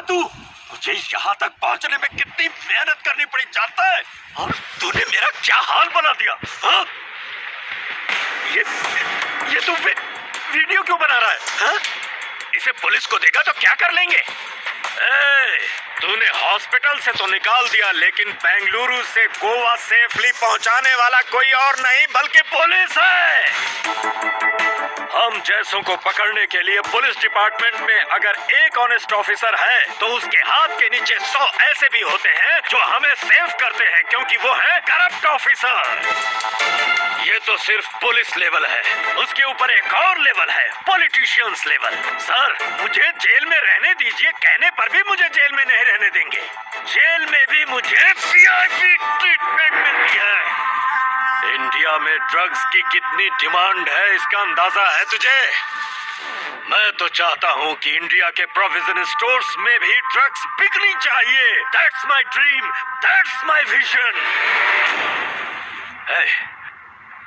तू? मुझे यहाँ तक पहुँचने में कितनी मेहनत करनी पड़ी जानता है? और तूने मेरा क्या हाल बना दिया? हाँ? ये तू वीडियो क्यों बना रहा है? हाँ? इसे पुलिस को देगा तो क्या कर लेंगे? तूने हॉस्पिटल से तो निकाल दिया, लेकिन बेंगलुरु से गोवा सेफली पहुंचाने वाला कोई और नहीं बल्कि पुलिस है। हम जैसों को पकड़ने के लिए पुलिस डिपार्टमेंट में अगर एक ऑनेस्ट ऑफिसर है तो उसके हाथ के नीचे 100 ऐसे भी होते हैं जो हमें सेव करते हैं, क्योंकि वो है करप्ट ऑफिसर। ये तो सिर्फ पुलिस लेवल है, उसके ऊपर एक और लेवल है, पॉलिटिशियंस लेवल। सर, मुझे जेल में रहने दीजिए, कहने पर भी मुझे जेल में नहीं रहने देंगे। जेल में भी मुझे वीआईपी ट्रीटमेंट मिलती है। इंडिया में ड्रग्स की कितनी डिमांड है इसका अंदाजा है तुझे? मैं तो चाहता हूँ कि इंडिया के प्रोविजन स्टोर्स में भी ड्रग्स बिकनी चाहिए। That's my dream, that's my vision.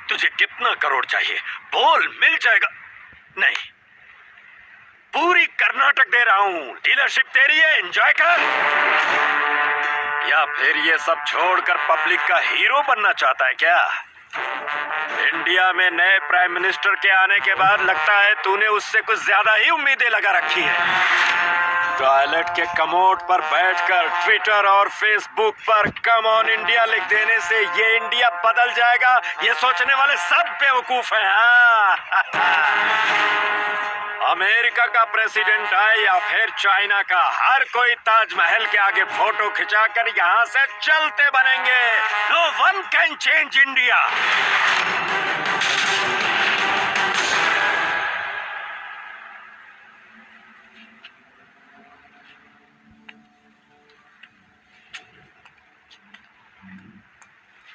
तुझे कितना करोड़ चाहिए? बोल, मिल जाएगा। नहीं, पूरी कर्नाटक दे रहा हूँ। डीलरशिप तेरी है, एंजॉय कर। या फिर ये सब छोड़कर पब्लिक का हीरो बनना चाहता है क्या? इंडिया में नए प्राइम मिनिस्टर के आने के बाद लगता है तूने उससे कुछ ज्यादा ही उम्मीदें लगा रखी हैं। टॉयलेट के कमोड पर बैठकर ट्विटर और फेसबुक पर कम ऑन इंडिया लिख देने से ये इंडिया बदल जाएगा, ये सोचने वाले सब बेवकूफ हैं। अमेरिका का प्रेसिडेंट आए या फिर चाइना का, हर कोई ताजमहल के आगे फोटो खिंचाकर यहाँ से चलते बनेंगे। No one can change India.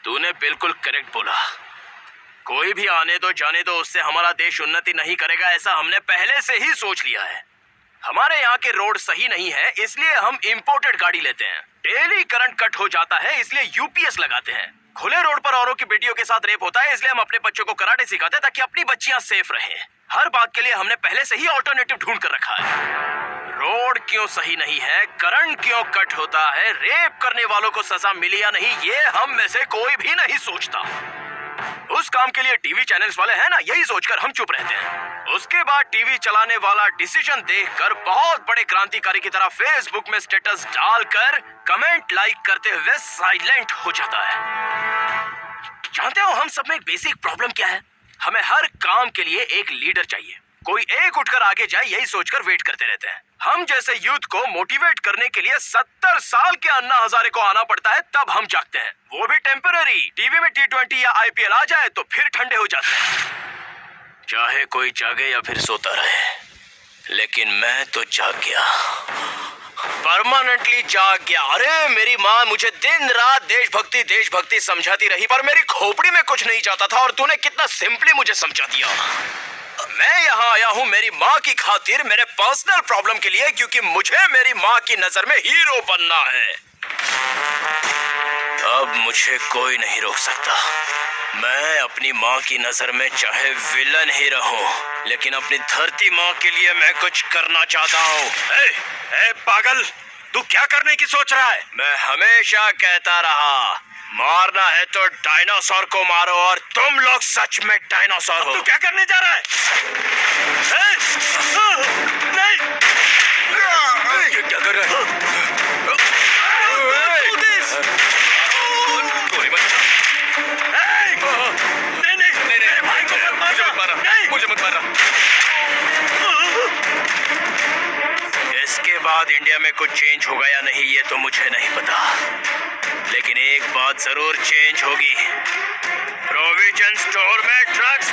तूने बिल्कुल करेक्ट बोला। कोई भी आने दो जाने दो, उससे हमारा देश उन्नति नहीं करेगा, ऐसा हमने पहले से ही सोच लिया है। हमारे यहाँ के रोड सही नहीं है, इसलिए हम इंपोर्टेड गाड़ी लेते हैं। डेली करंट कट हो जाता है, इसलिए यूपीएस लगाते हैं। खुले रोड पर औरों की बेटियों के साथ रेप होता है, इसलिए हम अपने बच्चों को कराटे सिखाते हैं ताकि अपनी बच्चियां सेफ रहें। हर बात के लिए हमने पहले से ही ऑल्टरनेटिव ढूंढ कर रखा है। रोड क्यों सही नहीं है, करंट क्यों कट होता है, रेप करने वालों को सजा मिली या नहीं, ये हम में से कोई भी नहीं सोचता। उस काम के लिए टीवी चैनल्स वाले हैं ना, यही सोचकर हम चुप रहते हैं। उसके बाद टीवी चलाने वाला डिसीजन देखकर बहुत बड़े क्रांतिकारी की तरह फेसबुक में स्टेटस डालकर कमेंट लाइक करते हुए साइलेंट हो जाता है। जानते हो हम सब में एक बेसिक प्रॉब्लम क्या है? हमें हर काम के लिए एक लीडर चाहिए, कोई एक उठकर आगे जाए, यही सोचकर वेट करते रहते हैं। हम जैसे यूथ को मोटिवेट करने के लिए 70 साल के अन्ना हजारे को आना पड़ता है, तब हम जागते हैं, वो भी टेम्पररी। टीवी में T20 या IPL आ जाए तो फिर ठंडे हो जाते हैं। चाहे कोई जागे या फिर सोता रहे, लेकिन मैं तो जाग गया, परमानेंटली जाग गया। अरे मेरी माँ मुझे दिन रात देशभक्ति समझाती रही, पर मेरी खोपड़ी में कुछ नहीं जाता था, और तूने कितना सिंपली मुझे समझा दिया। मैं यहाँ आया हूँ मेरी माँ की खातिर, मेरे पर्सनल प्रॉब्लम के लिए, क्योंकि मुझे मेरी माँ की नजर में हीरो बनना है। अब मुझे कोई नहीं रोक सकता। मैं अपनी माँ की नजर में चाहे विलन ही रहूं, लेकिन अपनी धरती माँ के लिए मैं कुछ करना चाहता हूँ। पागल, तू क्या करने की सोच रहा है? मैं हमेशा कहता रहा, मारना है तो डायनासोर को मारो, और तुम लोग सच में डायनासोर हो। तू क्या करने जा रहा है? नहीं, ये क्या कर रहा है? मुझे मत मारना। इसके बाद इंडिया में कुछ चेंज होगा या नहीं ये तो मुझे नहीं पता, लेकिन एक बात जरूर चेंज होगी, प्रोविजन स्टोर में ड्रग्स